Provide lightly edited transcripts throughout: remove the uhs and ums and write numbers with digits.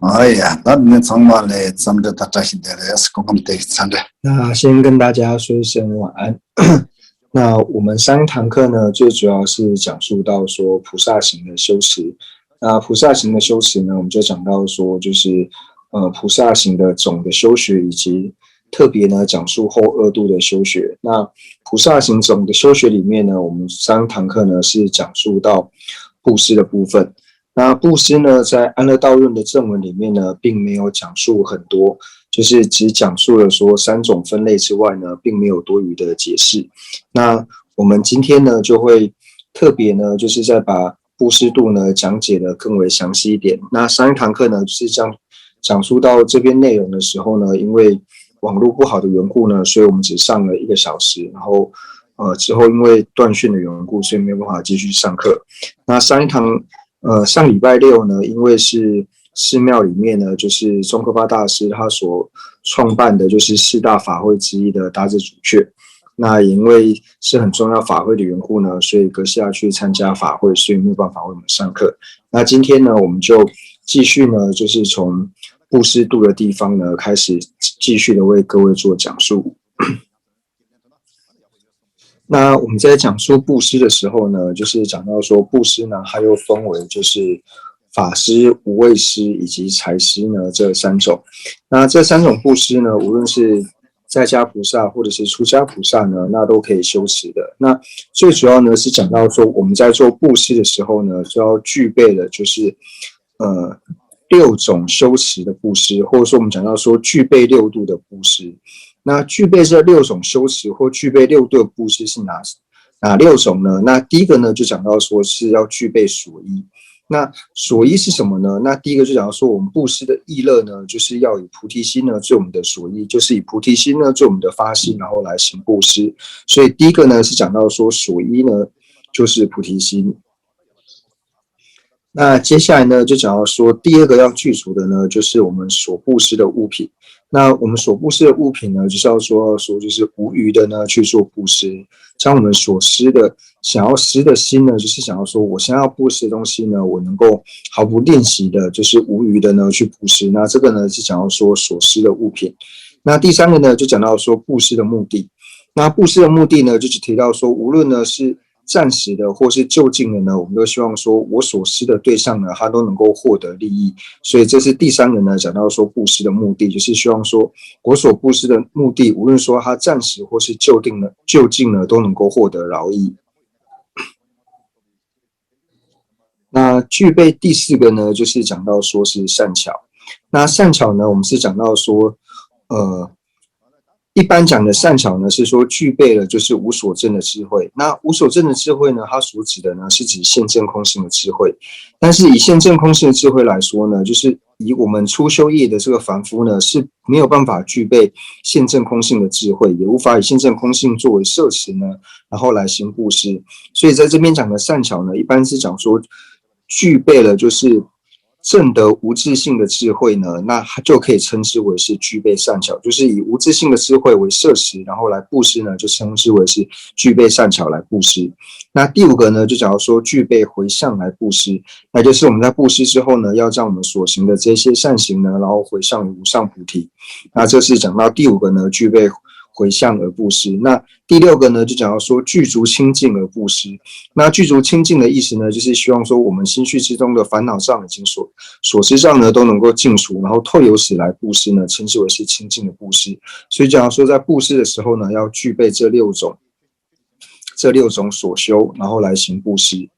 哎呀，那你从哪来咱们这这些的也是公共的参着。那先跟大家说一声晚安。那我们上一堂课呢，最主要是讲述到说菩萨行的修持。那菩萨行的修持呢，我们就讲到说，就是菩萨行的总的修学，以及特别呢讲述后二度的修学。那菩萨行总的修学里面呢，我们上一堂课呢是讲述到布施的部分。那布施呢，在安乐道论的正文里面呢，并没有讲述很多，就是只讲述了说三种分类之外呢，并没有多余的解释。那我们今天呢，就会特别呢，就是再把布施度呢讲解的更为详细一点。那上一堂课呢，就是讲述到这边内容的时候呢，因为网络不好的缘故呢，所以我们只上了1个小时，然后之后因为断讯的缘故，所以没有办法继续上课。那上礼拜六呢，因为是寺庙里面呢，就是宗喀巴大师他所创办的，就是4大法会之一的大智主阙。那也因为是很重要法会的缘故呢，所以阁下去参加法会，所以没有办法为我们上课。那今天呢，我们就继续呢，就是从布施度的地方呢，开始继续的为各位做讲述。那我们在讲述布施的时候呢，就是讲到说布施呢，它又分为就是法施、无畏施以及财施呢这3种。那这3种布施呢，无论是在家菩萨或者是出家菩萨呢，那都可以修持的。那最主要呢是讲到说，我们在做布施的时候呢，就要具备的就是6种修持的布施，或者说我们讲到说具备6度的布施。那具备这6种修持或具备6度的布施是哪6种呢？那第一个呢，就讲到说是要具备所依。那所依是什么呢？那第一个就讲到说，我们布施的意乐呢，就是要以菩提心呢做我们的所依，就是以菩提心呢做我们的发心，然后来行布施。所以第一个呢是讲到说所依呢就是菩提心。那接下来呢，就讲到说第2个要具足的呢，就是我们所布施的物品。那我们所布施的物品呢，就是要说就是无余的呢去做布施，将我们所施的想要施的心呢，就是想要说我想要布施的东西呢，我能够毫不练习的，就是无余的呢去布施。那这个呢是讲到说所施的物品。那第3个呢，就讲到说布施的目的。那布施的目的呢，就只提到说，无论呢是暂时的或是就近的呢，我们都希望说我所施的对象呢，他都能够获得利益。所以这是第3个呢，讲到说布施的目的，就是希望说我所布施的目的，无论说他暂时或是就近呢，都能够获得饶益。那具备第4个呢，就是讲到说是善巧。那善巧呢，我们是讲到说一般讲的善巧呢，是说具备了就是无所证的智慧。那无所证的智慧呢，它所指的呢是指现证空性的智慧。但是以现证空性的智慧来说呢，就是以我们初修业的这个凡夫呢，是没有办法具备现证空性的智慧，也无法以现证空性作为摄持呢，然后来行布施。所以在这边讲的善巧呢，一般是讲说具备了就是证得无自性的智慧呢，那它就可以称之为是具备善巧，就是以无自性的智慧为摄持，然后来布施呢，就称之为是具备善巧来布施。那第5个呢，就假如说具备回向来布施，那就是我们在布施之后呢，要将我们所行的这些善行呢，然后回向于无上菩提。那这是讲到第5个呢，具备回向而布施。那第6个呢，就讲到说具足清净而布施。那具足清净的意思呢，就是希望说我们心绪之中的烦恼障已经所知障呢都能够尽除，然后透由此来布施呢，称之为是清净的布施。所以讲到说在布施的时候呢，要具备这六种所修，然后来行布施。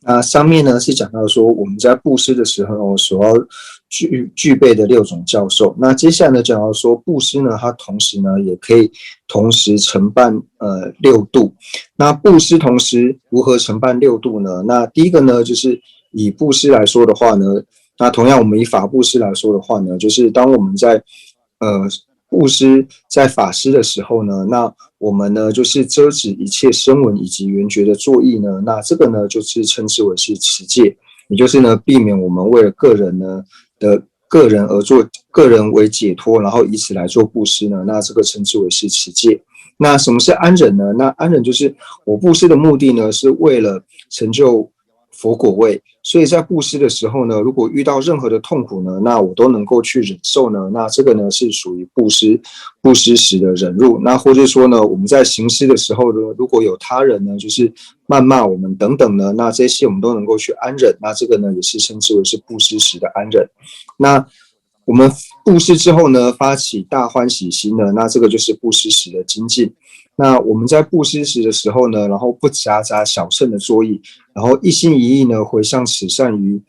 那上面呢是讲到说我们在布施的时候所要具备的6种教授。那接下来呢讲到说布施呢，它同时呢也可以同时承办6度。那布施同时如何承办6度呢？那第一个呢就是以布施来说的话呢，那同样我们以法布施来说的话呢，就是当我们在布施在法施的时候呢，那我们呢就是遮止一切声闻以及缘觉的作意呢，那这个呢就是称之为是持戒，也就是呢避免我们为了个人呢的个人而做个人为解脱，然后以此来做布施呢，那这个称之为是持戒。那什么是安忍呢？那安忍就是我布施的目的呢是为了成就佛果位。所以在布施的时候呢，如果遇到任何的痛苦呢，那我都能够去忍受呢，那这个呢是属于布施时的忍辱。那或者说呢，我们在行施的时候呢，如果有他人呢就是谩骂我们等等呢，那这些我们都能够去安忍，那这个呢也是称之为是布施时的安忍。那我们布施之后呢，发起大欢喜心呢，那这个就是布施时的精进。那我们在布施时的时候呢，然后不夹杂小乘的作意，然后一心一意呢回向慈善于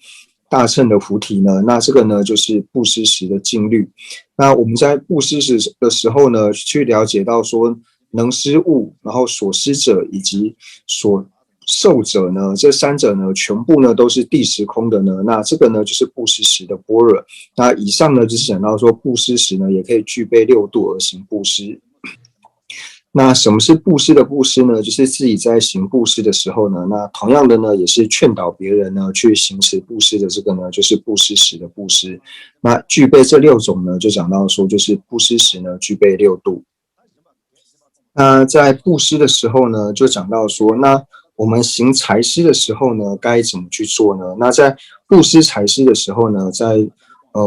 大乘的菩提呢，那这个呢就是布施时的静虑。那我们在布施时的时候呢，去了解到说能施物，然后所施者以及所受者呢，这三者呢全部呢都是地时空的呢，那这个呢就是布施时的般若。那以上呢就是讲到说布施时呢也可以具备六度而行布施。那什么是布施的布施呢？就是自己在行布施的时候呢，那同样的呢，也是劝导别人呢去行持布施的这个呢，就是布施时的布施。那具备这六种呢，就讲到说，就是布施时呢具备六度。那在布施的时候呢，就讲到说，那我们行财施的时候呢，该怎么去做呢？那在布施财施的时候呢，在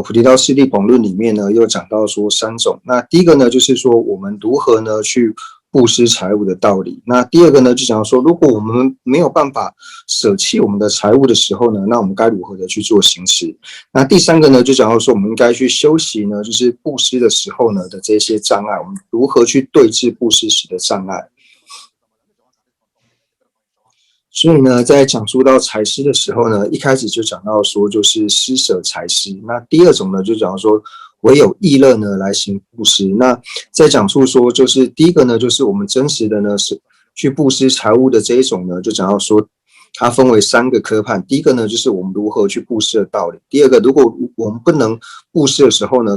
菩提道次第广论里面呢，又讲到说三种。那第一个呢，就是说我们如何呢去布施财物的道理。那第二个呢，就讲到说，如果我们没有办法舍弃我们的财物的时候呢，那我们该如何的去做行持。那第三个呢，就讲到说，我们应该去修习呢，就是布施的时候呢的这些障碍，我们如何去对治布施时的障碍。所以呢，在讲述到财施的时候呢，一开始就讲到说，就是施舍财施。那第二种呢，就讲到说，唯有意乐呢来行布施。那在讲述说，就是第一个呢，就是我们真实的呢是去布施财物的这一种呢，就讲到说，它分为三个科判。第一个呢，就是我们如何去布施的道理；第二个，如果我们不能布施的时候呢，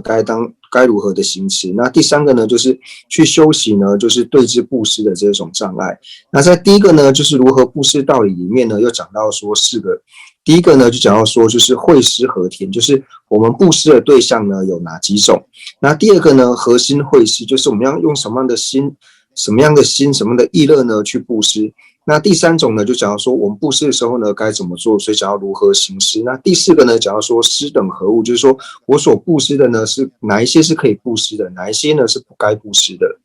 该如何的行持。那第三个呢，就是去修习呢，就是对治布施的这种障碍。那在第一个呢，就是如何布施道理里面呢，又讲到说四个。第一个呢，就讲到说，就是慧施和田，就是我们布施的对象呢有哪几种。那第二个呢，核心慧施，就是我们要用什么样的心、什么样的意乐呢去布施。那第三种呢，就讲到说我们布施的时候呢该怎么做，所以讲到如何行施。那第四个呢，讲到说施等何物，就是说我所布施的呢是哪一些是可以布施的，哪一些呢是不该布施的。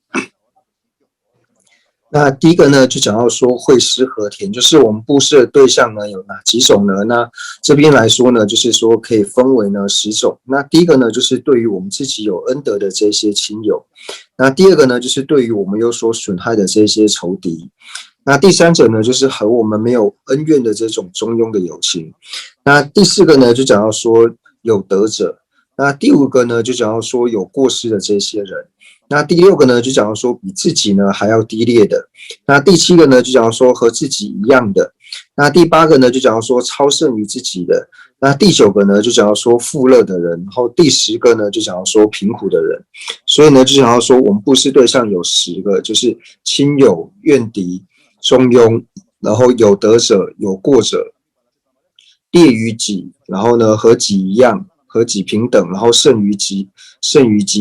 那第一个呢，就讲到说慧施和田，就是我们布施的对象呢有哪几种呢？那这边来说呢，就是说可以分为呢10种。那第一个呢，就是对于我们自己有恩德的这些亲友；那第二个呢，就是对于我们有所损害的这些仇敌；那第三者呢，就是和我们没有恩怨的这种中庸的友情；那第四个呢，就讲到说有德者；那第五个呢，就讲到说有过失的这些人。那第六个呢，就讲到说比自己呢还要低劣的。那第七个呢，就讲到说和自己一样的。那第八个呢，就讲到说超胜于自己的。那第九个呢，就讲到说富乐的人。然后第10个呢，就讲到说贫苦的人。所以呢，就讲到说我们布施对象有10个，就是亲友、怨敌、中庸，然后有德者、有过者、劣于己，然后呢和己一样。和己平等，然后胜于己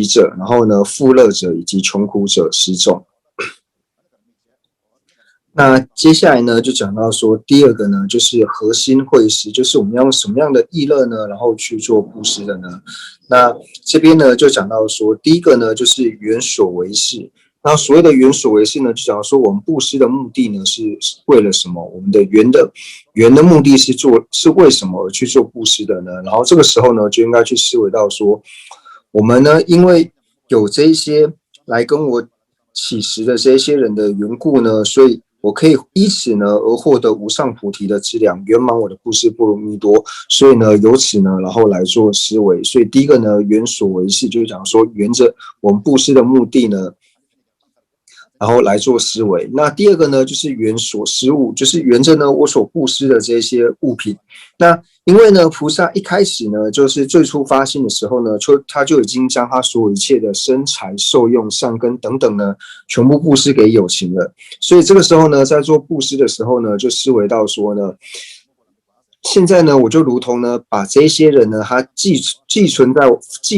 者，然后呢富乐者以及穷苦者10种。那接下来呢就讲到说第二个呢就是核心慧施，就是我们要用什么样的意乐呢然后去做布施的呢。那这边呢就讲到说第一个呢就是缘所为事。那所谓的缘所为事呢，就讲说我们布施的目的呢是为了什么？我们的缘的目的是为什么而去做布施的呢？然后这个时候呢，就应该去思维到说，我们呢因为有这些来跟我起食的这些人的缘故呢，所以我可以依此呢而获得无上菩提的资粮，圆满我的布施波罗蜜多。所以呢，由此呢，然后来做思维。所以第一个呢，缘所为事，就是讲说沿着我们布施的目的呢。然后来做思维。那第二个呢，就是缘所施物，就是沿着呢我所布施的这些物品。那因为呢，菩萨一开始呢，就是最初发心的时候呢，他就已经将他所有一切的身财、受用、善根等等呢，全部布施给有情了。所以这个时候呢，在做布施的时候呢，就思维到说呢，现在呢，我就如同呢，把这些人呢，他寄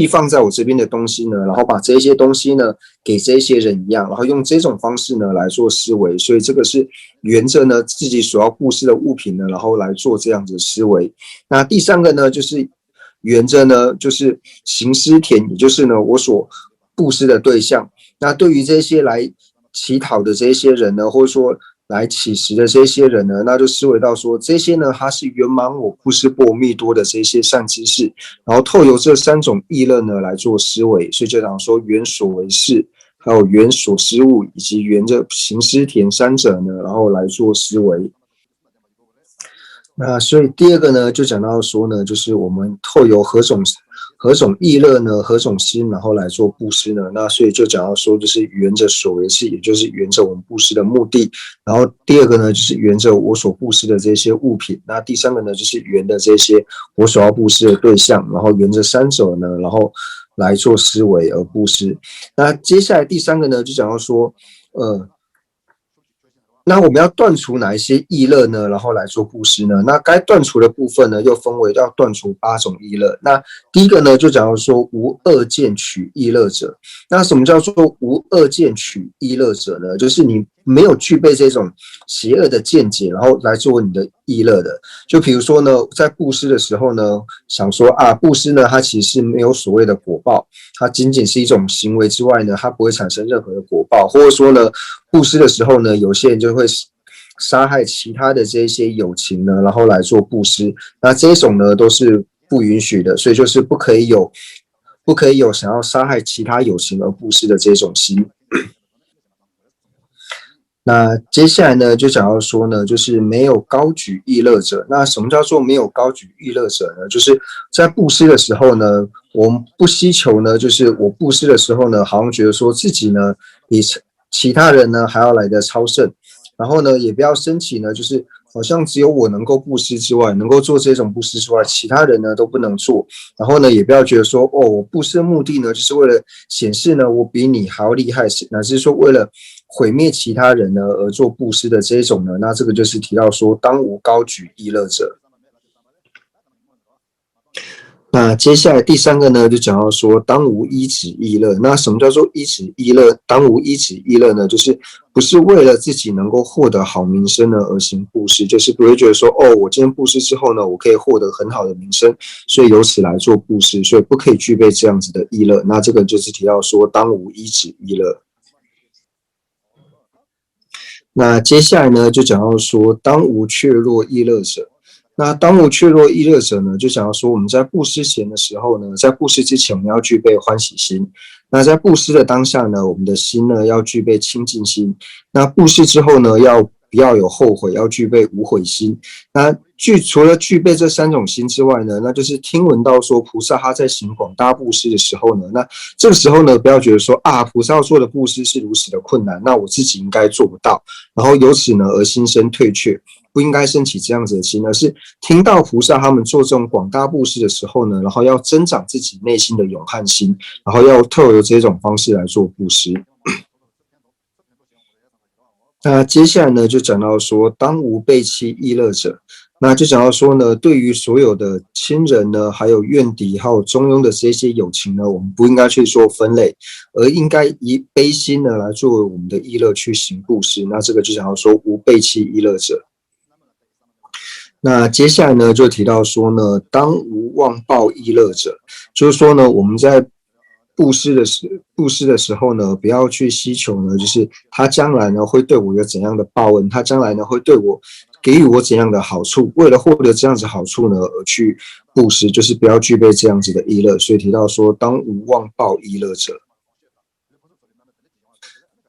放在我这边的东西呢，然后把这些东西呢给这些人一样，然后用这种方式呢来做思维，所以这个是沿着呢自己所要布施的物品呢，然后来做这样子的思维。那第三个呢，就是沿着呢就是行施田，也就是呢我所布施的对象。那对于这些来乞讨的这些人呢，或者说来乞食的这些人呢，那就思维到说，这些呢，它是圆满我布施波罗蜜多的这些善知识，然后透由这三种意乐呢来做思维，所以就讲说缘所为事，还有缘所施物，以及缘着行施田三者呢，然后来做思维。那所以第二个呢，就讲到说呢，就是我们透由何种意乐呢，何种心，然后来做布施呢？那所以就讲到说，就是缘着所为事，也就是缘着我们布施的目的。然后第二个呢，就是缘着我所布施的这些物品。那第三个呢，就是缘的这些我所要布施的对象。然后缘着三者呢，然后来做思维而布施。那接下来第三个呢，就讲到说，那我们要断除哪一些意乐呢？然后来做布施呢？那该断除的部分呢，又分为要断除8种意乐。那第一个呢，就讲到说无恶见取意乐者。那什么叫做无恶见取意乐者呢？就是你没有具备这种邪恶的见解，然后来做你的意乐的。就比如说呢，在布施的时候呢，想说啊，布施呢，它其实没有所谓的果报，它仅仅是一种行为之外呢，它不会产生任何的果报，或者说呢，布施的时候呢，有些人就会杀害其他的这些有情呢，然后来做布施，那这种呢都是不允许的，所以就是不可以有想要杀害其他有情而布施的这种心。那接下来呢，就讲到说呢，就是没有高举意乐者。那什么叫做没有高举意乐者呢？就是在布施的时候呢，我们不希求呢，就是我布施的时候呢，好像觉得说自己呢比其他人呢还要来得超胜，然后呢，也不要升起呢，就是好像只有我能够布施之外，能够做这种布施之外，其他人呢都不能做。然后呢，也不要觉得说，哦，我布施的目的呢，就是为了显示呢我比你还要厉害，乃至说为了毁灭其他人呢而做布施的这种呢，那这个就是提到说，当无高举意乐者。那接下来第三个呢，就讲到说，当无依止意乐。那什么叫做依止意乐？当无依止意乐呢，就是不是为了自己能够获得好名声呢而行布施，就是不会觉得说，哦，我今天布施之后呢，我可以获得很好的名声，所以由此来做布施，所以不可以具备这样子的意乐。那这个就是提到说，当无依止意乐。那接下来呢，就讲到说，当无怯弱意乐者。那当无怯弱意乐者呢，就讲到说，我们在布施前的时候呢，在布施之前，我们要具备欢喜心；那在布施的当下呢，我们的心呢要具备清净心；那布施之后呢，不要有后悔，要具备无悔心。那除了具备这3种心之外呢，那就是听闻到说菩萨他在行广大布施的时候呢，那这个时候呢，不要觉得说啊，菩萨做的布施是如此的困难，那我自己应该做不到，然后由此呢而心生退却。不应该升起这样子的心，而是听到菩萨他们做这种广大布施的时候呢，然后要增长自己内心的勇悍心，然后要透过这种方式来做布施。那接下来呢，就讲到说，当无背弃意乐者。那就讲到说呢，对于所有的亲人呢，还有怨敌，还有中庸的这些友情呢，我们不应该去做分类，而应该以悲心呢来作为我们的意乐去行布施。那这个就讲到说，无背弃意乐者。那接下来呢，就提到说呢，当无妄报意乐者，就是说呢，我们在布施的时候呢，不要去希求呢，就是他将来呢会对我有怎样的报恩，他将来呢会对我给予我怎样的好处，为了获得这样子好处呢而去布施，就是不要具备这样子的意乐。所以提到说，当无妄报意乐者。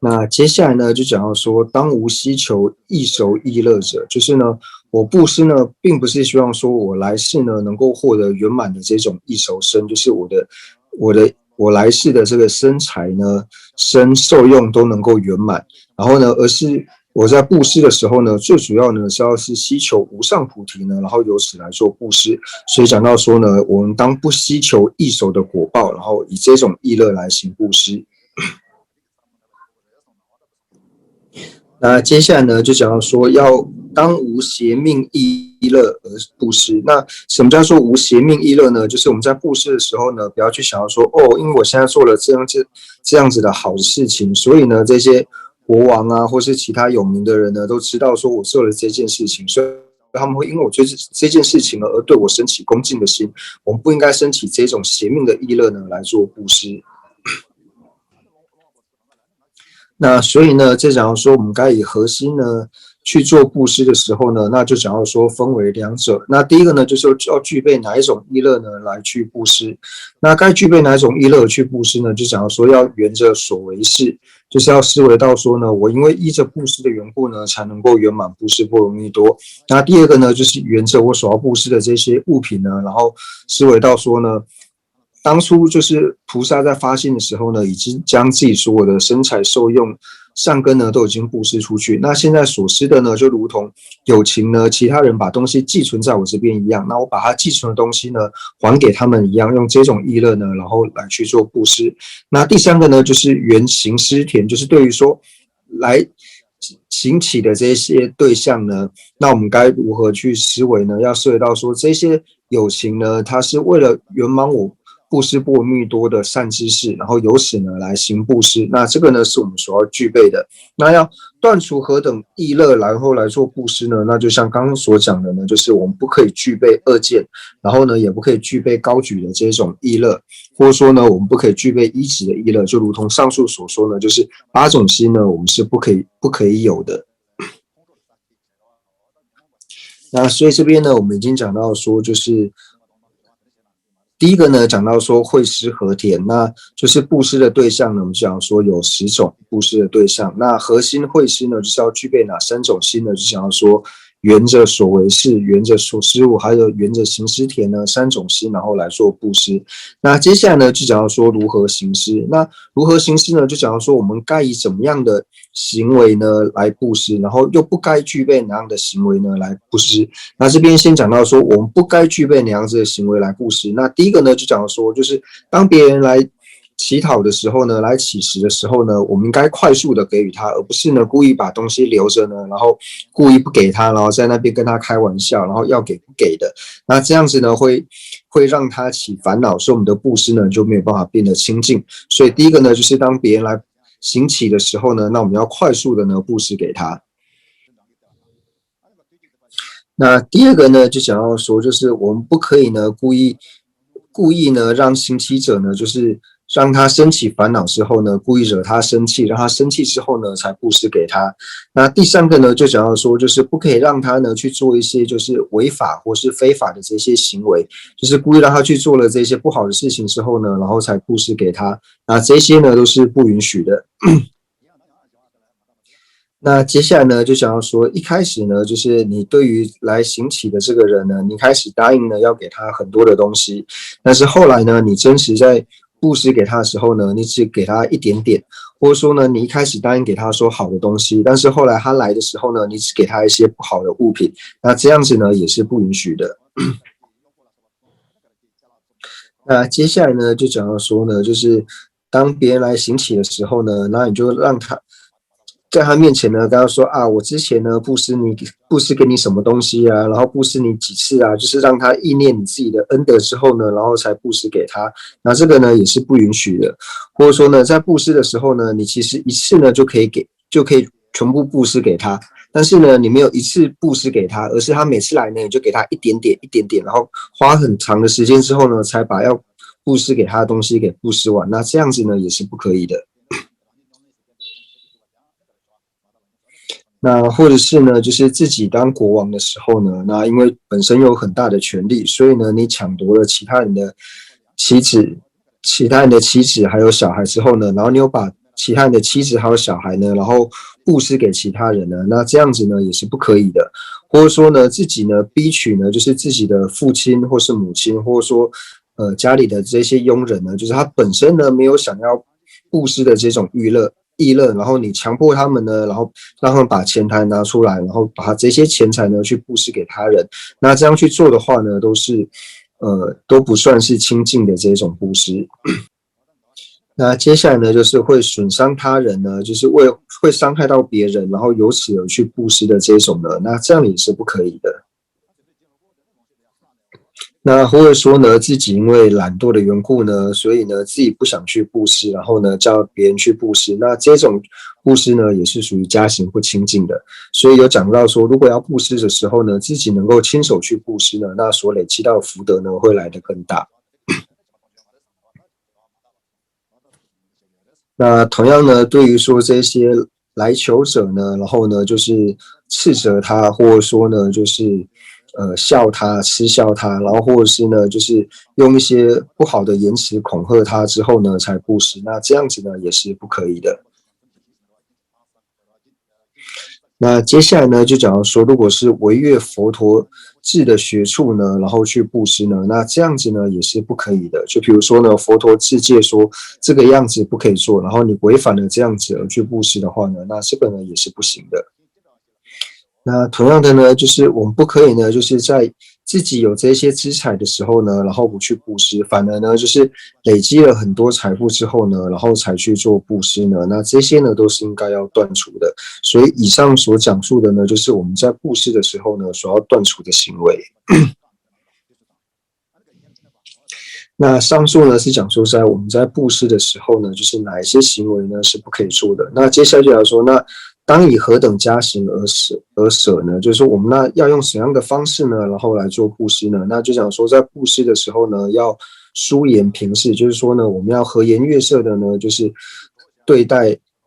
那接下来呢，就讲到说，当无希求益熟益乐者，就是呢，我布施呢，并不是希望说我来世呢能够获得圆满的这种益熟身，就是我来世的这个身财呢、身受用都能够圆满，然后呢，而是我在布施的时候呢，最主要呢是希求无上菩提呢，然后由此来做布施。所以讲到说呢，我们当不希求益熟的果报，然后以这种益乐来行布施。那接下来呢，就讲到说，要当无邪命意乐而布施。那什么叫做无邪命意乐呢？就是我们在布施的时候呢，不要去想要说因为我现在做了这样子的好的事情，所以呢这些国王啊或是其他有名的人呢都知道说我做了这件事情，所以他们会因为我做这件事情而对我升起恭敬的心。我们不应该升起这种邪命的意乐呢来做布施。那所以呢，这假如说我们该以核心呢去做布施的时候呢，那就假如说分为两者。那第一个呢，就是要具备哪一种意乐呢来去布施。那该具备哪一种意乐去布施呢？就假如说要沿着所为事，就是要思维到说呢，我因为依着布施的缘故呢，才能够圆满布施波罗蜜多。那第二个呢，就是沿着我所要布施的这些物品呢，然后思维到说呢，当初就是菩萨在发心的时候呢，已经将自己所有的身财受用善根呢都已经布施出去。那现在所施的呢，就如同有情呢，其他人把东西寄存在我这边一样，那我把他寄存的东西呢还给他们一样，用这种意乐呢，然后来去做布施。那第三个呢，就是原行施田，就是对于说来行乞的这些对象呢，那我们该如何去思维呢？要思维到说这些有情呢，他是为了圆满我布施波罗蜜多的善知识，然后由此呢来行布施。那这个呢是我们所要具备的。那要断除何等意乐，然后来做布施呢？那就像刚刚所讲的呢，就是我们不可以具备恶见，然后呢也不可以具备高举的这种意乐，或者说呢我们不可以具备依止的意乐，就如同上述所说呢，就是8种心呢我们是不可以有的。那所以这边呢我们已经讲到说，就是第一个呢，讲到说会施和田，那就是布施的对象呢，我们讲说有10种布施的对象。那核心会施呢，就是要具备哪3种心呢？就讲到说沿着所为事、沿着所施物，还有沿着行施田呢3种心，然后来做布施。那接下来呢，就讲到说如何行施。那如何行施呢？就讲到说我们该以怎么样的行为呢来布施，然后又不该具备哪样的行为呢来布施。那这边先讲到说我们不该具备哪样子的行为来布施。那第一个呢，就讲到说就是当别人来乞讨的时候呢，来乞食的时候呢，我们应该快速的给予他，而不是呢故意把东西留着呢，然后故意不给他，然后在那边跟他开玩笑，然后要给不给的。那这样子呢会让他起烦恼，所以我们的布施呢就没有办法变得清净。所以第一个呢，就是当别人来行乞的时候呢，那我们要快速的呢布施给他。那第二个呢，就想要说，就是我们不可以呢故意呢让行乞者呢，就是让他升起烦恼之后呢，故意惹他生气，让他生气之后呢，才布施给他。那第三个呢，就想要说，就是不可以让他呢去做一些就是违法或是非法的这些行为，就是故意让他去做了这些不好的事情之后呢，然后才布施给他。那这些呢都是不允许的。那接下来呢，就想要说，一开始呢，就是你对于来行乞的这个人呢，你开始答应呢要给他很多的东西，但是后来呢，你真实在布施给他的时候呢，你只给他一点点，或者说呢，你一开始答应给他说好的东西，但是后来他来的时候呢，你只给他一些不好的物品，那这样子呢也是不允许的。那接下来呢，就讲到说呢，就是当别人来行乞的时候呢，那你就让他在他面前呢，跟他说啊，我之前呢布施给你什么东西啊，然后布施你几次啊，就是让他意念你自己的恩德之后呢，然后才布施给他。那这个呢也是不允许的，或者说呢，在布施的时候呢，你其实一次呢就可以全部布施给他，但是呢，你没有一次布施给他，而是他每次来呢，你就给他一点点一点点，然后花很长的时间之后呢，才把要布施给他的东西给布施完。那这样子呢也是不可以的。那或者是呢，就是自己当国王的时候呢，那因为本身有很大的权力，所以呢，你抢夺了其他人的妻子还有小孩之后呢，然后你又把其他人的妻子还有小孩呢，然后布施给其他人呢，那这样子呢也是不可以的。或者说呢，自己呢逼取呢，就是自己的父亲或是母亲，或者说家里的这些佣人呢，就是他本身呢没有想要布施的这种意乐，然后你强迫他们呢，然后让他们把钱财拿出来，然后把这些钱财呢去布施给他人，那这样去做的话呢，都不算是清净的这种布施。那接下来呢，就是会损伤他人呢，就是会伤害到别人，然后由此而去布施的这种呢，那这样也是不可以的。那或者说呢，自己因为懒惰的缘故呢，所以呢自己不想去布施，然后呢叫别人去布施，那这种布施呢也是属于家行不清净的。所以有讲到说，如果要布施的时候呢，自己能够亲手去布施呢，那所累积到的福德呢会来得更大。那同样呢，对于说这些来求者呢，然后呢就是斥责他，或者说呢就是笑他、嗤笑他，然后或者是呢就是用一些不好的言辞恐吓他之后呢才布施，那这样子呢也是不可以的。那接下来呢，就讲到说，如果是违越佛陀制的学处呢，然后去布施呢，那这样子呢也是不可以的。就比如说呢，佛陀制戒说这个样子不可以做，然后你违反了这样子而去布施的话呢，那这个呢也是不行的。那同样的呢，就是我们不可以呢，就是在自己有这些资财的时候呢，然后不去布施，反而呢，就是累积了很多财富之后呢，然后才去做布施呢，那这些呢都是应该要断除的。所以以上所讲述的呢，就是我们在布施的时候呢，所要断除的行为。那上述呢是讲说在我们在布施的时候呢，就是哪一些行为呢是不可以做的。那接下来就来说，那当以何等家行而舍呢？就是说我们那要用什么样的方式呢，然后来做布施呢？那就讲说在布施的时候呢，要疏言平视，就是说呢，我们要和颜悦色的呢，就是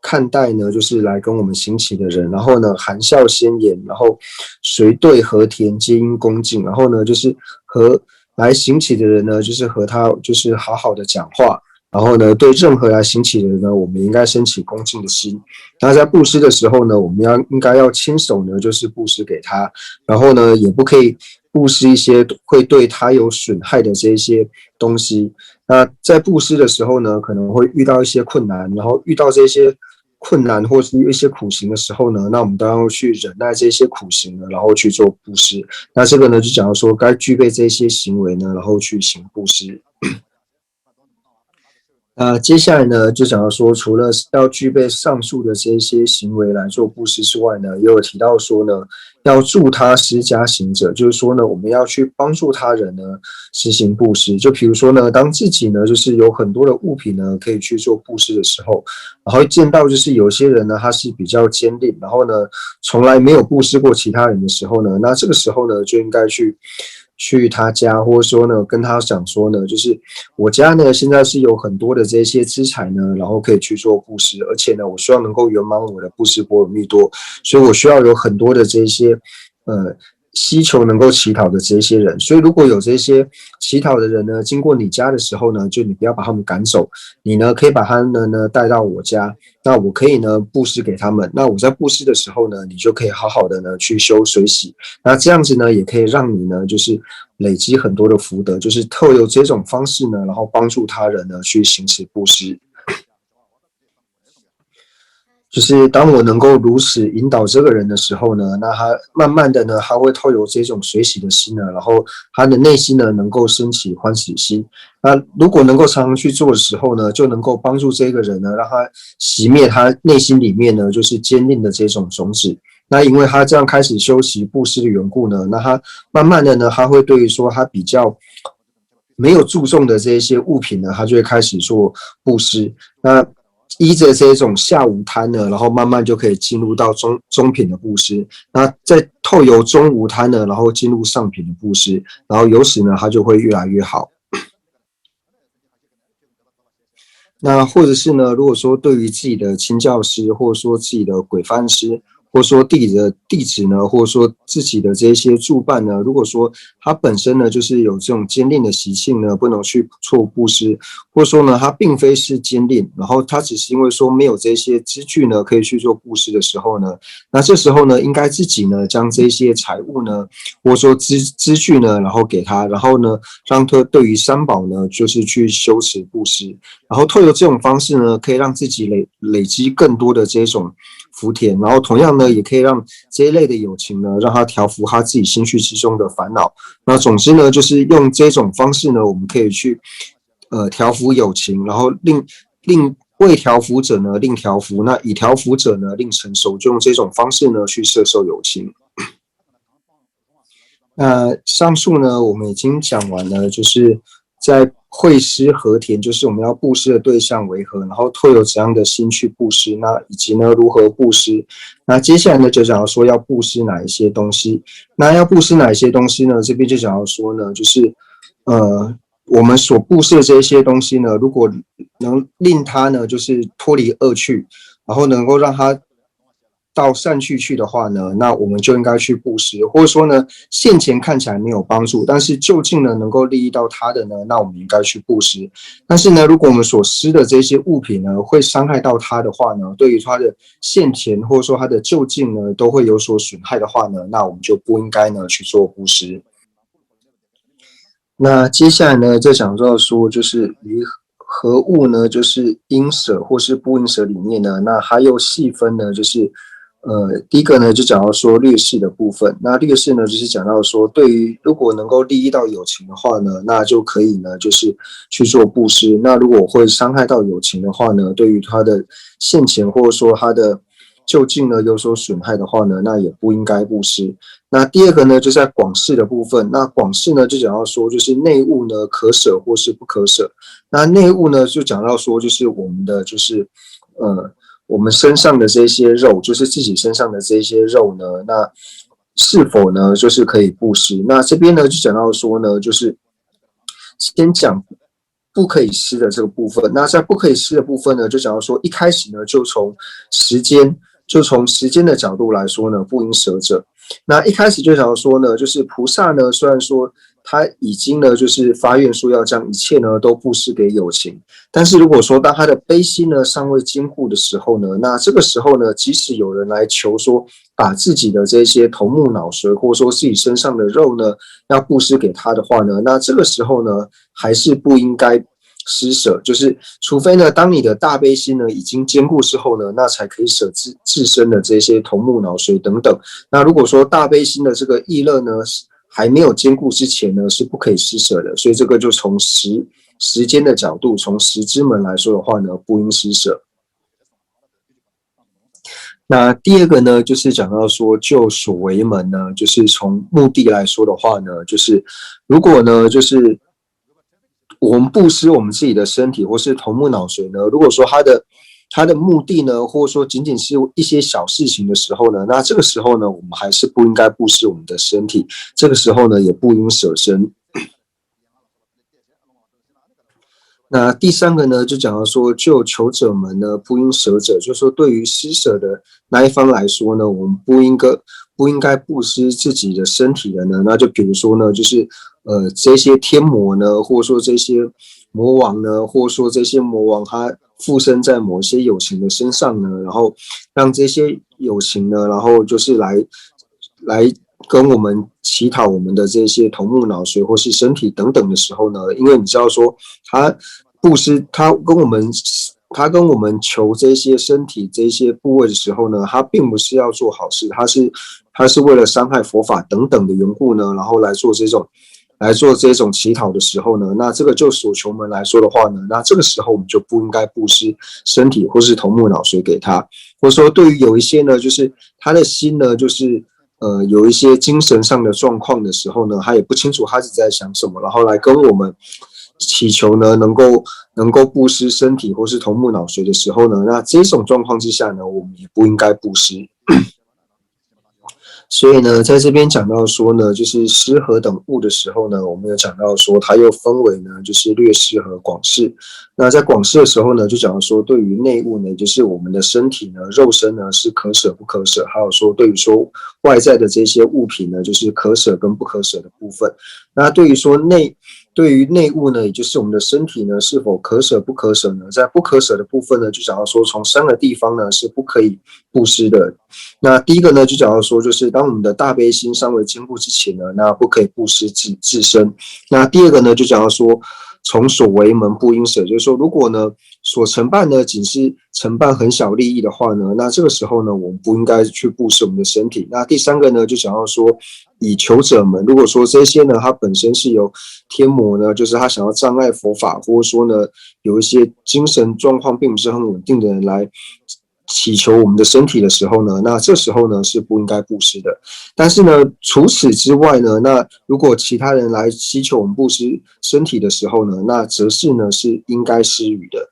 看待呢，就是来跟我们行乞的人，然后呢，含笑先言，然后随对和田，皆应恭敬，然后呢，就是和来行乞的人呢，就是和他就是好好的讲话，然后呢，对任何来行乞的人呢，我们应该升起恭敬的心。那在布施的时候呢，我们应该要亲手呢，就是布施给他，然后呢，也不可以布施一些会对他有损害的这些东西。那在布施的时候呢，可能会遇到一些困难，然后遇到这些困难或是一些苦行的时候呢，那我们都要去忍耐这些苦行呢，然后去做布施。那这个呢，就讲到说该具备这些行为呢，然后去行布施。接下来呢，就讲到说，除了要具备上述的这些行为来做布施之外呢，也有提到说呢，要助他施家行者，就是说呢，我们要去帮助他人呢实行布施。就比如说呢，当自己呢就是有很多的物品呢可以去做布施的时候，然后见到就是有些人呢他是比较坚定，然后呢从来没有布施过其他人的时候呢，那这个时候呢就应该去他家，或者说呢，跟他讲说呢，就是我家呢现在是有很多的这些资产呢，然后可以去做布施，而且呢，我希望能够圆满我的布施波罗蜜多，所以我需要有很多的这些希求能够乞讨的这些人，所以如果有这些乞讨的人呢，经过你家的时候呢，就你不要把他们赶走，你呢可以把他们呢带到我家，那我可以呢布施给他们，那我在布施的时候呢，你就可以好好的呢去修水洗，那这样子呢也可以让你呢就是累积很多的福德，就是透过这种方式呢，然后帮助他人呢去行持布施。就是当我能够如此引导这个人的时候呢，那他慢慢的呢，他会透有这种随喜的心呢，然后他的内心呢能够升起欢喜心。那如果能够常常去做的时候呢，就能够帮助这个人呢，让他熄灭他内心里面呢就是坚定的这种种子。那因为他这样开始修习布施的缘故呢，那他慢慢的呢，他会对于说他比较没有注重的这些物品呢，他就会开始做布施。那依着这种下无贪呢，然后慢慢就可以进入到中品的布施。那再透由中无贪呢，然后进入上品的布施，然后由此呢，它就会越来越好。那或者是呢，如果说对于自己的亲教师，或者说自己的轨范师，或者说弟子呢，或者说自己的这些助伴呢，如果说他本身呢就是有这种坚定的习性呢，不能去做布施，或者说呢他并非是坚定，然后他只是因为说没有这些资具呢可以去做布施的时候呢，那这时候呢应该自己呢将这些财物呢，或者说资具呢，然后给他，然后呢让他对于三宝呢就是去修持布施，然后透过这种方式呢，可以让自己累积更多的这种福田，然后同样呢，也可以让这一类的友情呢，让他调伏他自己心绪之中的烦恼。那总之呢，就是用这种方式呢，我们可以去调伏友情，然后令未调伏者呢令调伏，那已调伏者呢令成熟，就用这种方式呢去摄受友情。那上述呢，我们已经讲完了，就是在会施和田，就是我们要布施的对象为何，然后托有怎样的心去布施，那以及呢如何布施。那接下来呢就讲到说要布施哪一些东西。那要布施哪一些东西呢？这边就讲到说呢，就是我们所布施的这些东西呢，如果能令他呢就是脱离恶趣，然后能够让他到善趣去的话呢，那我们就应该去布施，或者说呢，现前看起来没有帮助，但是就近呢能够利益到他的呢，那我们应该去布施。但是呢，如果我们所施的这些物品呢，会伤害到他的话呢，对于他的现前或者说他的就近呢，都会有所损害的话呢，那我们就不应该呢去做布施。那接下来呢，再讲到说，就是于何物呢，就是应舍或是不应舍里面呢，那还有细分呢，就是第一个呢就讲到说劣势的部分。那劣势呢就是讲到说，对于如果能够利益到友情的话呢，那就可以呢就是去做布施。那如果会伤害到友情的话呢，对于他的现前或者说他的就近呢有所损害的话呢，那也不应该布施。那第二个呢，就是在广释的部分。那广释呢，就讲到说，就是内务呢可舍或是不可舍。那内务呢，就讲到说，就是我们的就是我们身上的这些肉，就是自己身上的这些肉呢，那是否呢就是可以布施？那这边呢就讲到说呢，就是先讲不可以施的这个部分。那在不可以施的部分呢，就讲到说一开始呢就从时间的角度来说呢，不应舍者。那一开始就想说呢，就是菩萨呢，虽然说他已经呢，就是发愿说要将一切呢都布施给有情，但是如果说当他的悲心呢尚未坚固的时候呢，那这个时候呢，即使有人来求说把自己的这些头目脑髓或者说自己身上的肉呢要布施给他的话呢，那这个时候呢还是不应该施舍，就是除非呢，当你的大悲心呢已经坚固之后呢，那才可以舍自身的这些头目脑髓等等。那如果说大悲心的这个意乐呢还没有坚固之前呢，是不可以施舍的。所以这个就从时间的角度，从时之门来说的话呢，不应施舍。那第二个呢，就是讲到说，就所为门呢，就是从目的来说的话呢，就是如果呢，就是我们布施我们自己的身体或是头目脑髓呢，如果说他的目的呢，或者说仅仅是一些小事情的时候呢，那这个时候呢，我们还是不应该布施我们的身体，这个时候呢，也不应舍身。那第三个呢，就讲到说，就求者门呢，不应舍者，就是说对于施舍的那一方来说呢，我们不应该布施自己的身体的呢，那就比如说呢，就是这些天魔呢，或者说这些魔王呢，或者说这些魔王他附身在某些有情的身上呢，然后让这些有情呢，然后就是来跟我们乞讨我们的这些头目脑髓或是身体等等的时候呢，因为你知道说他布施他跟我们求这些身体这些部位的时候呢，他并不是要做好事，他是为了伤害佛法等等的缘故呢，然后来做这种乞讨的时候呢，那这个就所求门来说的话呢，那这个时候我们就不应该布施身体或是头目脑髓给他，或者说对于有一些呢，就是他的心呢，就是有一些精神上的状况的时候呢，他也不清楚他是在想什么，然后来跟我们祈求呢，能够布施身体或是头目脑髓的时候呢，那这种状况之下呢，我们也不应该布施。所以呢，在这边讲到说呢，就是施和等物的时候呢，我们有讲到说，它又分为呢，就是略施和广施。那在广施的时候呢，就讲到说，对于内物呢，就是我们的身体呢、肉身呢是可舍不可舍，还有说对于说外在的这些物品呢，就是可舍跟不可舍的部分。那对于内物呢，也就是我们的身体呢，是否可舍不可舍呢？在不可舍的部分呢，就讲到说，从3个地方呢是不可以布施的。那第一个呢，就讲到说，就是当我们的大悲心尚未坚固之前呢，那不可以布施自身。那第二个呢，就讲到说，从所为门不应舍，就是说，如果呢所承办呢仅是承办很小利益的话呢，那这个时候呢，我们不应该去布施我们的身体。那第三个呢，就讲到说，以求者门，如果说这些呢，它本身是由天魔呢，就是他想要障碍佛法，或者说呢，有一些精神状况并不是很稳定的人祈求我们的身体的时候呢，那这时候呢是不应该布施的。但是呢，除此之外呢，那如果其他人来祈求我们布施身体的时候呢，那则是呢是应该施予的。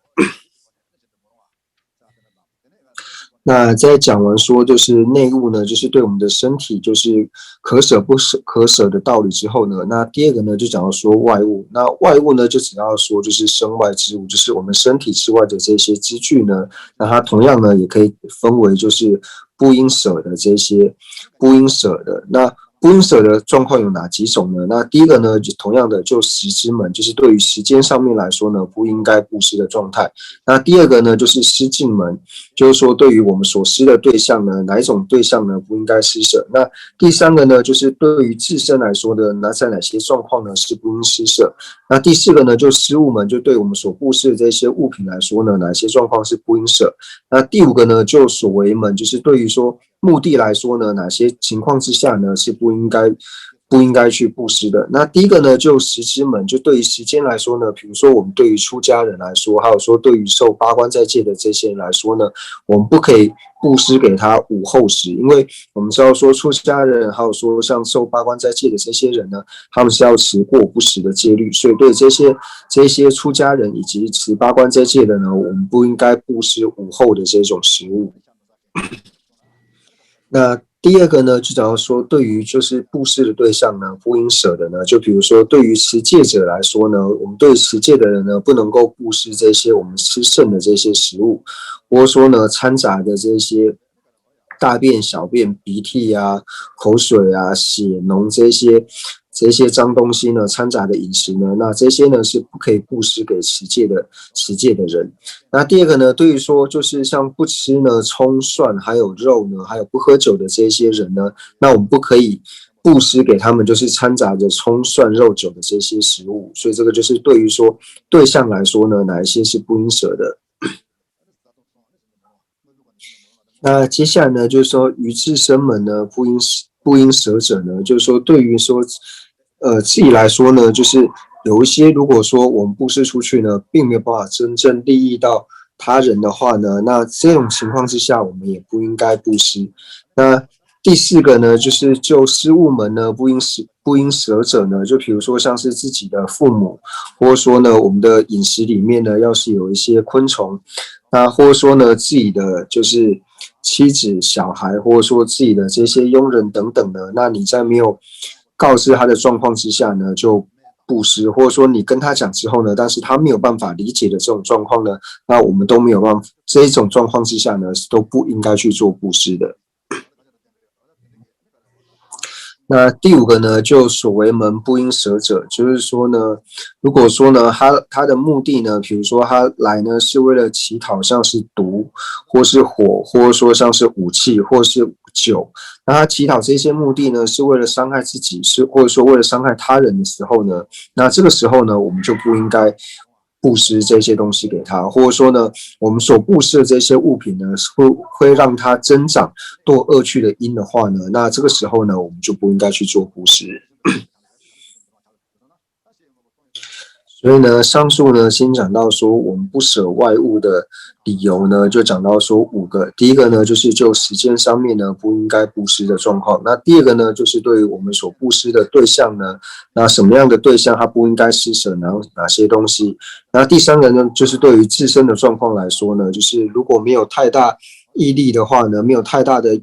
那在讲完说就是内务呢，就是对我们的身体就是可舍不舍可舍的道理之后呢，那第二个呢就讲到说外物。那外物呢就只要说就是身外之物，就是我们身体之外的这些支具呢，那它同样呢也可以分为就是不应舍的这些不应舍的。那不应舍的状况有哪几种呢？那第一个呢，就同样的就时之门，就是对于时间上面来说呢，不应该布施的状态。那第二个呢，就是施尽门，就是说对于我们所施的对象呢，哪一种对象呢不应该施舍？那第三个呢，就是对于自身来说的，在哪些状况呢是不应施舍？那第四个呢，就施物门，就对我们所布施的这些物品来说呢，哪些状况是不应舍？那第五个呢，就所为门，就是对于说目的来说呢，哪些情况之下呢是不应该去布施的。那第一个呢，就时之门，就对于时间来说呢，比如说我们对于出家人来说，还有说对于受八关斋戒的这些人来说呢，我们不可以布施给他午后时，因为我们知道说出家人，还有说像受八关斋戒的这些人呢，他们是要持过不食的戒律，所以对这些出家人以及持八关斋戒的呢，我们不应该布施午后的这种食物。那第二个呢，就讲到说，对于就是布施的对象呢，不应舍的呢，就比如说对于持戒者来说呢，我们对持戒的人呢，不能够布施这些我们吃剩的这些食物，或者说呢，掺杂的这些大便、小便、鼻涕啊、口水啊、血脓这些脏东西呢，掺杂的饮食呢，那这些呢是不可以布施给持戒的人。那第二个呢，对于说就是像不吃呢葱蒜还有肉呢，还有不喝酒的这些人呢，那我们不可以布施给他们就是掺杂着葱蒜肉酒的这些食物。所以这个就是对于说对象来说呢，哪一些是不应舍的。那接下来呢，就是说于自身门呢不应舍者呢，就是说对于说自己来说呢，就是有一些如果说我们布施出去呢，并没有办法真正利益到他人的话呢，那这种情况之下，我们也不应该布施。那第四个呢，就是就施物门呢不应舍者呢，就比如说像是自己的父母，或者说呢我们的饮食里面呢，要是有一些昆虫，那或者说呢自己的就是妻子、小孩，或者说自己的这些佣人等等的，那你在没有告知他的状况之下呢，就布施，或者说你跟他讲之后呢，但是他没有办法理解的这种状况呢，那我们都没有办法，这一种状况之下呢，都不应该去做布施的。那第五个呢，就所为门不应舍者，就是说呢，如果说呢，他的目的呢，比如说他来呢是为了乞讨，像是毒，或是火，或者说像是武器，或是酒，那他乞讨这些目的呢，是为了伤害自己，或者说为了伤害他人的时候呢，那这个时候呢，我们就不应该布施这些东西给他，或者说呢，我们所布施的这些物品呢，会让它增长堕恶趣的因的话呢，那这个时候呢，我们就不应该去做布施。所以呢，上述呢，先讲到说我们不舍外物的理由呢，就讲到说五个。第一个呢，就是就时间上面呢不应该布施的状况。那第二个呢，就是对于我们所布施的对象呢，那什么样的对象他不应该施舍哪些东西？那第三个呢，就是对于自身的状况来说呢，就是如果没有太大毅力的话呢，没有太大的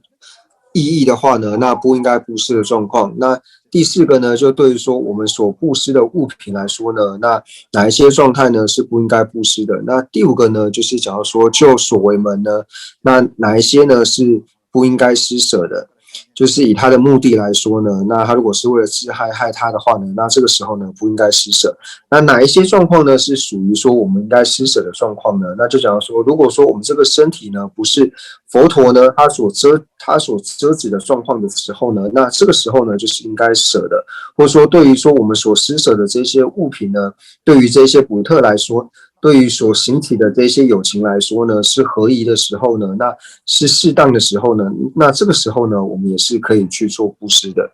意义的话呢，那不应该布施的状况。那第四个呢，就对于说我们所布施的物品来说呢，那哪一些状态呢是不应该布施的？那第五个呢，就是假如说就所为门呢，那哪一些呢是不应该施舍的？就是以他的目的来说呢，那他如果是为了自害他的话呢，那这个时候呢不应该施舍。那哪一些状况呢是属于说我们应该施舍的状况呢？那就假如说，如果说我们这个身体呢不是佛陀呢他所遮止的状况的时候呢，那这个时候呢就是应该舍的。或者说对于说我们所施舍的这些物品呢，对于这些补特来说，对于所形体的这些有情来说呢，是合宜的时候呢，那是适当的时候呢，那这个时候呢，我们也是可以去做布施的。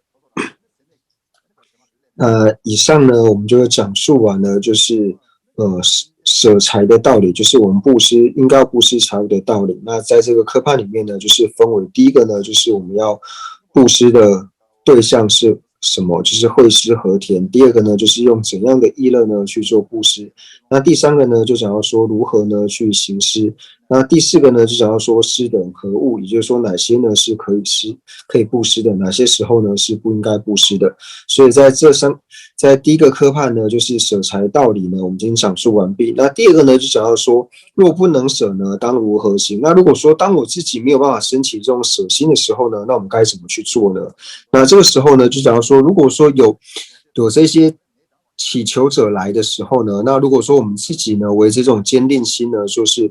以上呢，我们就讲述完了，就是舍财的道理，就是我们布施应该要布施财物的道理。那在这个科判里面呢，就是分为第一个呢，就是我们要布施的对象是什么，就是惠施和田。第二个呢，就是用怎样的意乐呢去做布施。那第三个呢，就讲到说如何呢去行施。那第四个呢，就讲到说施等何物，也就是说哪些呢是可以布施的，哪些时候呢是不应该布施的。所以在第一个科判呢，就是舍财道理呢，我们已经讲述完毕。那第二个呢，就讲到说，若不能舍呢，当如何行？那如果说当我自己没有办法升起这种舍心的时候呢，那我们该怎么去做呢？那这个时候呢，就讲到说，如果说有这些祈求者来的时候呢，那如果说我们自己呢为这种坚定心呢，就是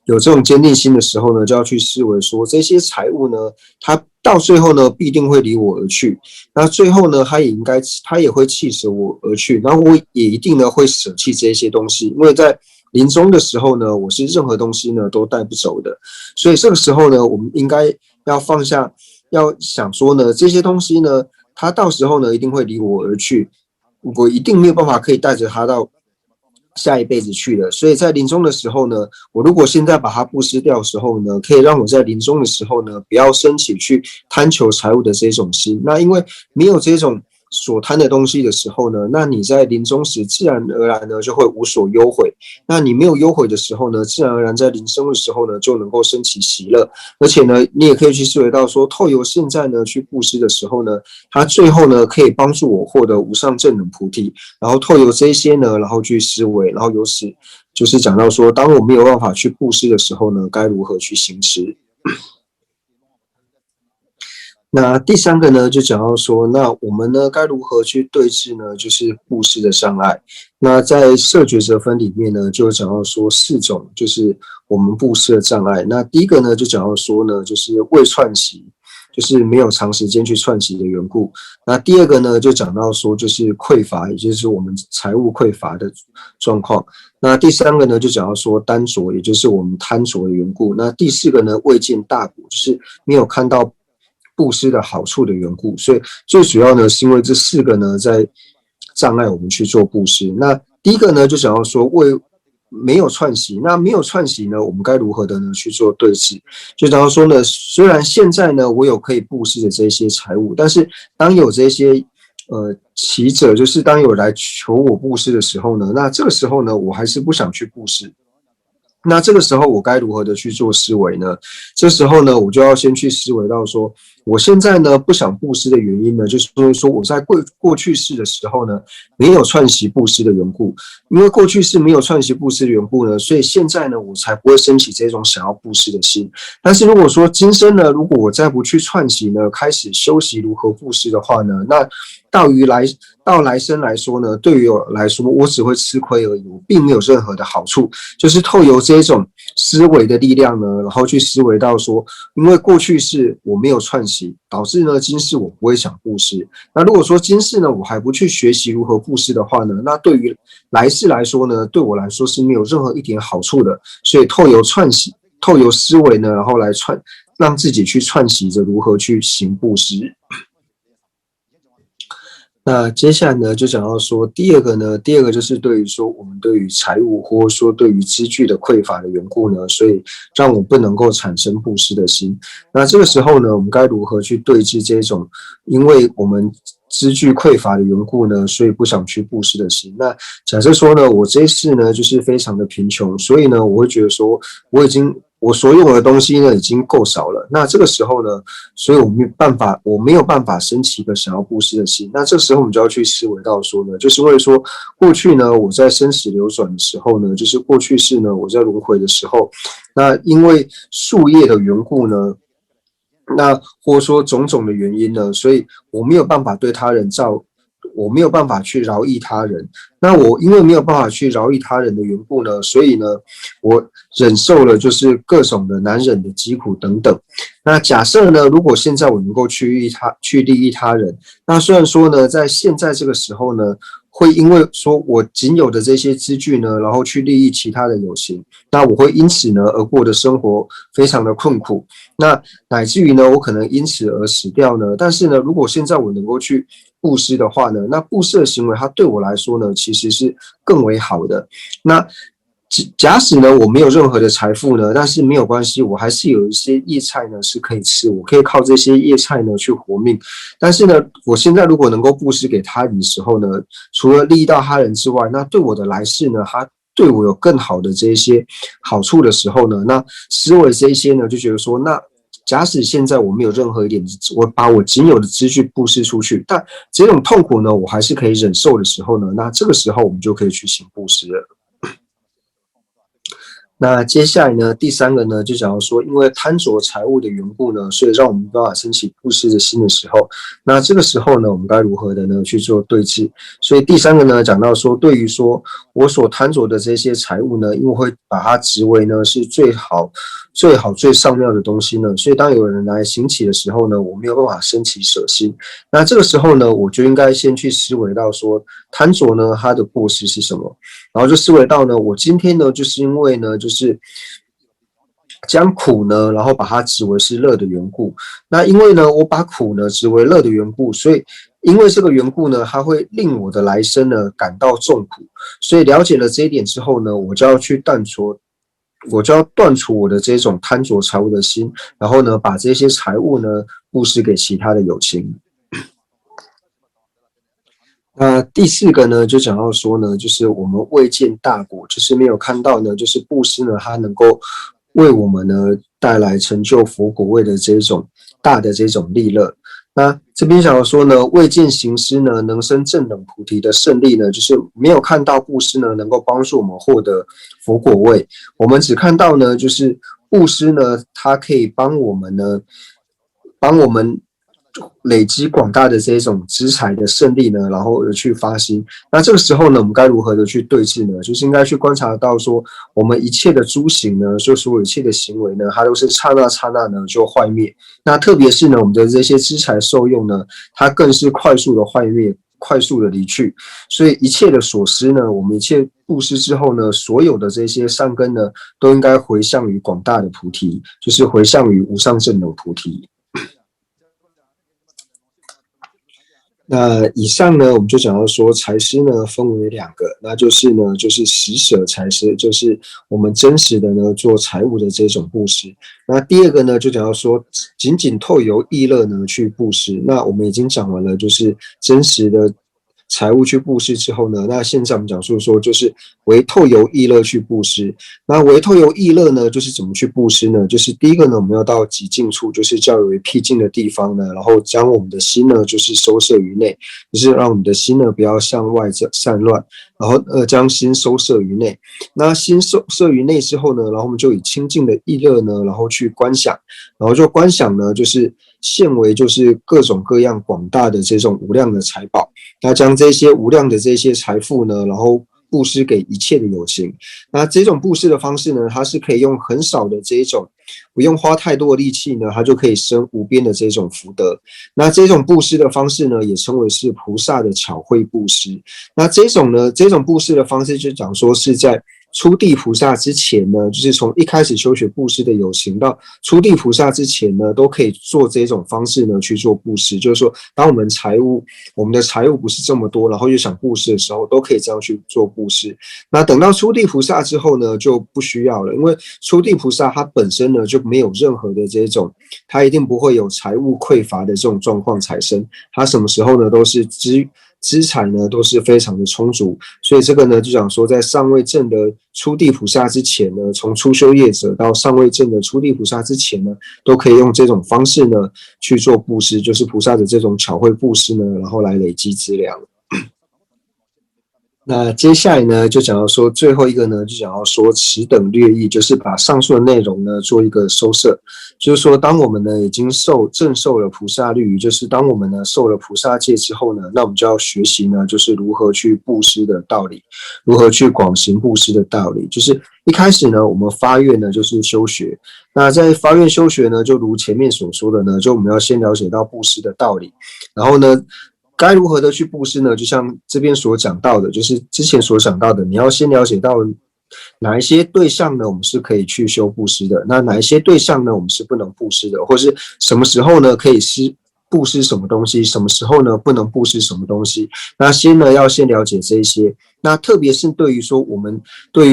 有这种坚定心的时候呢，就要去思维说这些财物呢，它到最后呢必定会离我而去，那最后呢它也会弃舍我而去，然后我也一定呢会舍弃这些东西，因为在临终的时候呢，我是任何东西呢都带不走的，所以这个时候呢，我们应该要放下，要想说呢，这些东西呢，它到时候呢一定会离我而去。我一定没有办法可以带着他到下一辈子去的，所以在临终的时候呢，我如果现在把它布施掉的时候呢，可以让我在临终的时候呢，不要升起去贪求财物的这种心。那因为没有这种所贪的东西的时候呢，那你在临终时自然而然呢就会无所忧悔。那你没有忧悔的时候呢，自然而然在临终的时候呢就能够升起喜乐。而且呢，你也可以去思维到说，透由现在呢去布施的时候呢，它最后呢可以帮助我获得无上正等菩提。然后透由这些呢，然后去思维，然后由此就是讲到说，当我没有办法去布施的时候呢，该如何去行持。那第三个呢，就讲到说，那我们呢该如何去对治呢？就是布施的障碍。那在摄觉哲分里面呢，就讲到说4种，就是我们布施的障碍。那第一个呢，就讲到说呢，就是未串习，就是没有长时间去串习的缘故。那第二个呢，就讲到说就是匮乏，也就是我们财务匮乏的状况。那第三个呢，就讲到说单着，也就是我们贪着的缘故。那第四个呢，未见大果，就是没有看到布施的好处的缘故，所以最主要呢是因为这4个呢在障碍我们去做布施。那第一个呢就想要说没有串习，那没有串习呢，我们该如何的呢去做对治？就假如说呢，虽然现在呢我有可以布施的这些财物，但是当有这些祈者，就是当有来求我布施的时候呢，那这个时候呢我还是不想去布施。那这个时候我该如何的去做思维呢？这时候呢，我就要先去思维到说，我现在呢不想布施的原因呢，就是说我在过去世的时候呢，没有串习布施的缘故，因为过去世没有串习布施的缘故呢，所以现在呢我才不会升起这种想要布施的心。但是如果说今生呢，如果我再不去串习呢，开始修习如何布施的话呢，那到来生来说呢，对于我来说，我只会吃亏而已，我并没有任何的好处。就是透由这种思维的力量呢，然后去思维到说，因为过去世我没有串习，导致呢今世我不会想布施。那如果说今世呢我还不去学习如何布施的话呢，那对于来世来说呢，对我来说是没有任何一点好处的。所以透由思维呢，然后来让自己去串习着如何去行布施。那接下来呢，就讲到说第二个就是对于说我们对于财物或者说对于资具的匮乏的缘故呢，所以让我不能够产生布施的心。那这个时候呢，我们该如何去对治这种因为我们资具匮乏的缘故呢，所以不想去布施的心？那假设说呢，我这一世呢就是非常的贫穷，所以呢，我会觉得说我所有的东西呢已经够少了，那这个时候呢，所以我没有办法升起一个想要布施的心。那这时候我们就要去思维到说呢，就是因为说过去呢我在生死流转的时候呢，就是过去世呢我在轮回的时候，那因为树叶的缘故呢，那或者说种种的原因呢，所以我没有办法对他人我没有办法去饶益他人。那我因为没有办法去饶益他人的缘故呢，所以呢，我忍受了就是各种的难忍的疾苦等等。那假设呢，如果现在我能够去利益他人，那虽然说呢，在现在这个时候呢，会因为说我仅有的这些资具呢，然后去利益其他的有情，那我会因此呢而过的生活非常的困苦，那乃至于呢，我可能因此而死掉呢。但是呢，如果现在我能够去布施的话呢，那布施的行为它对我来说呢，其实是更为好的。那假使呢我没有任何的财富呢，但是没有关系，我还是有一些叶菜呢是可以吃，我可以靠这些叶菜呢去活命。但是呢，我现在如果能够布施给他人的时候呢，除了利益到他人之外，那对我的来世呢，他对我有更好的这一些好处的时候呢，那思维这一些呢就觉得说，那假使现在我没有任何一点，我把我仅有的资讯布施出去，但这种痛苦呢，我还是可以忍受的时候呢，那这个时候我们就可以去行布施了。那接下来呢，第三个呢，就讲到说，因为贪着财物的缘故呢，所以让我们没办法升起布施的心的时候，那这个时候呢，我们该如何的呢去做对治？所以第三个呢，讲到说，对于说我所贪着的这些财物呢，因为会把它执为呢是最好、最上妙的东西呢，所以当有人来行乞的时候呢，我没有办法升起舍心。那这个时候呢，我就应该先去思维到说，贪着呢，它的过失是什么？然后就思维到呢，我今天呢，就是因为呢，就是将苦呢，然后把它执为是乐的缘故。那因为呢，我把苦呢执为乐的缘故，所以因为这个缘故呢，它会令我的来生呢感到重苦。所以了解了这一点之后呢，我就要断除我的这种贪着财物的心，然后呢，把这些财物呢布施给其他的有情。那第四个呢，就讲到说呢，就是我们未见大果，就是没有看到呢，就是布施呢，它能够为我们呢带来成就佛果位的这种大的这种利乐。那这边想要说呢，未见行施呢，能生正等菩提的胜利呢，就是没有看到布施呢能够帮助我们获得佛果位，我们只看到呢，就是布施呢，它可以帮我们累积广大的这种资财的胜利呢，然后而去发心。那这个时候呢，我们该如何的去对治呢？就是应该去观察到说，我们一切的诸行呢，就所有一切的行为呢，它都是刹那刹那呢就坏灭。那特别是呢，我们的这些资财受用呢，它更是快速的坏灭，快速的离去。所以一切的所施呢，我们一切布施之后呢，所有的这些善根呢，都应该回向于广大的菩提，就是回向于无上正等菩提。那以上呢，我们就讲到说财施呢分为两个，那就是呢就是实舍财施，就是我们真实的呢做财务的这种布施。那第二个呢就讲到说仅仅透由意乐呢去布施。那我们已经讲完了，就是真实的财务去布施之后呢，那现在我们讲述说就是为透由意乐去布施。那为透由意乐呢，就是怎么去布施呢？就是第一个呢，我们要到极静处，就是较为僻静的地方呢，然后将我们的心呢，就是收摄于内，就是让我们的心呢不要向外散乱，然后将心收摄于内。那心收摄于内之后呢，然后我们就以清净的意乐呢，然后去观想，然后就观想呢，就是现为就是各种各样广大的这种无量的财宝。那将这些无量的这些财富呢，然后布施给一切的有情。那这种布施的方式呢，它是可以用很少的这一种，不用花太多的力气呢，它就可以生无边的这种福德。那这种布施的方式呢，也称为是菩萨的巧慧布施。那这种布施的方式就讲说是在初地菩萨之前呢，就是从一开始修学布施的有情到初地菩萨之前呢，都可以做这种方式呢去做布施。就是说，当我们的财物不是这么多，然后又想布施的时候，都可以这样去做布施。那等到初地菩萨之后呢，就不需要了，因为初地菩萨他本身呢就没有任何的这种，他一定不会有财物匮乏的这种状况产生。他什么时候呢都是资产呢都是非常的充足，所以这个呢就讲说，在上位正的初地菩萨之前呢，从初修业者到上位正的初地菩萨之前呢，都可以用这种方式呢去做布施，就是菩萨的这种巧慧布施呢，然后来累积资粮。那接下来呢，就讲到说最后一个呢，就讲到说此等略译，就是把上述的内容呢做一个收摄。就是说，当我们呢已经正受了菩萨律，就是当我们呢受了菩萨戒之后呢，那我们就要学习呢，就是如何去布施的道理，如何去广行布施的道理。就是一开始呢，我们发愿呢就是修学。那在发愿修学呢，就如前面所说的呢，就我们要先了解到布施的道理，然后呢，该如何的去布施呢？就像这边所讲到的，就是之前所讲到的，你要先了解到哪一些对象呢，我们是可以去修布施的，那哪一些对象呢，我们是不能布施的，或是什么时候呢可以布施什么东西，什么时候呢不能布施什么东西。那要先了解这一些。那特别是对于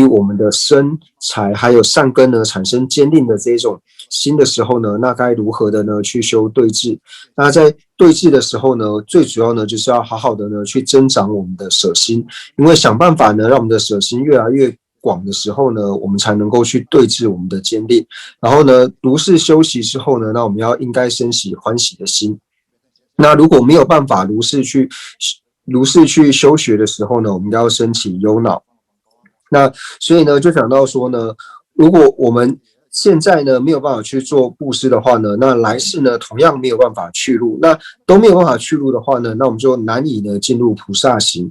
我们的身财还有善根呢产生坚定的这种心的时候呢，那该如何的呢去修对治？那在对治的时候呢，最主要呢就是要好好的呢去增长我们的舍心，因为想办法呢让我们的舍心越来越广的时候呢，我们才能够去对治我们的坚定。然后呢，如是休息之后呢，那我们应该升起欢喜的心。那如果没有办法如是去修学的时候呢，我们要升起忧恼。那所以呢，就讲到说呢，如果我们现在呢没有办法去做布施的话呢，那来世呢同样没有办法去入，那都没有办法去入的话呢，那我们就难以呢进入菩萨行。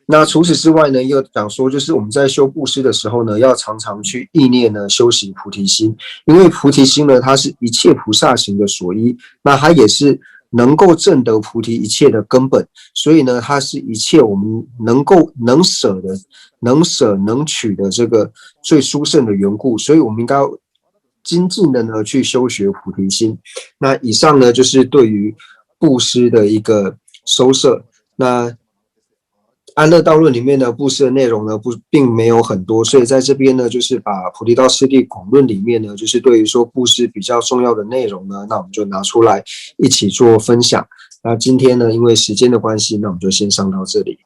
那除此之外呢，又讲说，就是我们在修布施的时候呢，要常常去意念呢，修习菩提心，因为菩提心呢，它是一切菩萨行的所依，那它也是能够证得菩提一切的根本，所以呢，它是一切我们能舍能取的这个最殊胜的缘故，所以我们应该精进的呢去修学菩提心。那以上呢，就是对于布施的一个收摄。那安乐道论里面的布施的内容呢，并没有很多，所以在这边呢，就是把菩提道次第广论里面呢，就是对于说布施比较重要的内容呢，那我们就拿出来一起做分享。那今天呢，因为时间的关系，那我们就先上到这里。